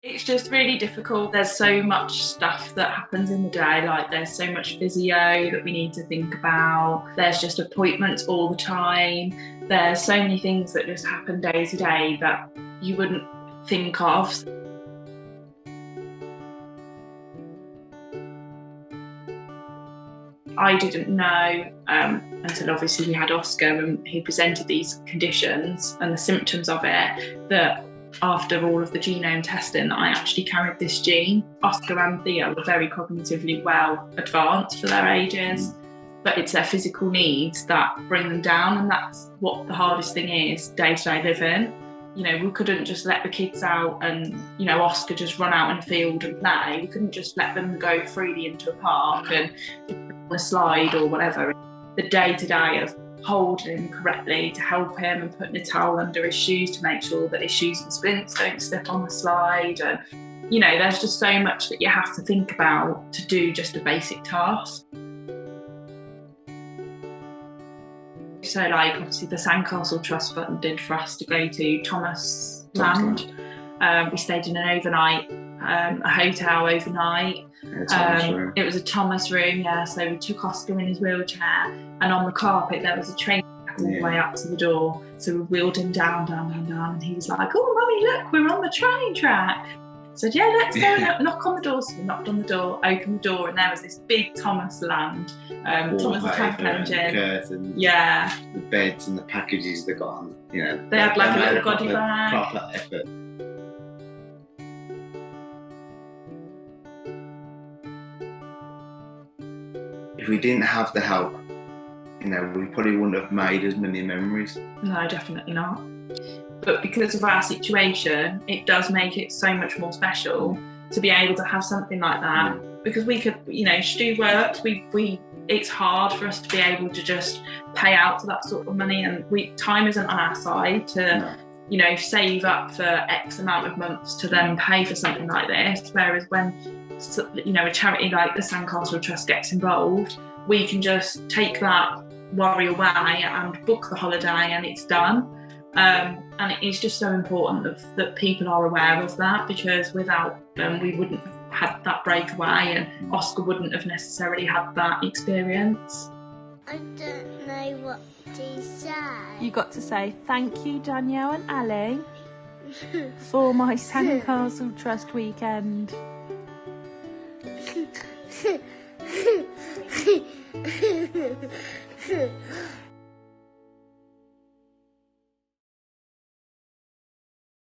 It's just really difficult. There's so much stuff that happens in the day, like there's so much physio that we need to think about. There's just appointments all the time. There's so many things that just happen day to day that you wouldn't think of. I didn't know until obviously we had Oscar and he presented these conditions and the symptoms of it, that after all of the genome testing that I actually carried this gene. Oscar and Theo were very cognitively well advanced for their ages, but it's their physical needs that bring them down, and that's what the hardest thing is, day-to-day living. You know, we couldn't just let the kids out and, you know, Oscar just run out in the field and play. We couldn't just let them go freely into a park and on a slide or whatever. The day-to-day of holding him correctly to help him and putting a towel under his shoes to make sure that his shoes and splints don't slip on the slide. And, you know, there's just so much that you have to think about to do just a basic task. So, like, obviously the Sandcastle Trust funded for us to go to Thomas Land. We stayed in an overnight, a hotel overnight. It was a Thomas room, yeah. So we took Oscar in his wheelchair, and on the carpet there was a train all the way up to the door. So we wheeled him down, and he was like, "Oh, mummy, look, we're on the train track." I said, "Yeah, let's go and knock on the door." So we knocked on the door, opened the door, and there was this big Thomas Land, Thomas the Tank Engine, curtains, yeah, the beds and the packages they got on. You know, they had like a little body bag. Proper effort. If we didn't have the help, you know, we probably wouldn't have made as many memories. No, definitely not. But because of our situation, it does make it so much more special to be able to have something like that. Because we could, you know, Stu works, it's hard for us to be able to just pay out to that sort of money, and time isn't on our side to, you know, save up for X amount of months to then pay for something like this. Whereas when, you know, a charity like the Sandcastle Trust gets involved, we can just take that worry away and book the holiday and it's done. And it is just so important that people are aware of that, because without them we wouldn't have had that breakaway, and Oscar wouldn't have necessarily had that experience. I don't know what to say. You got to say thank you, Danielle and Ali, for my Sandcastle Trust weekend.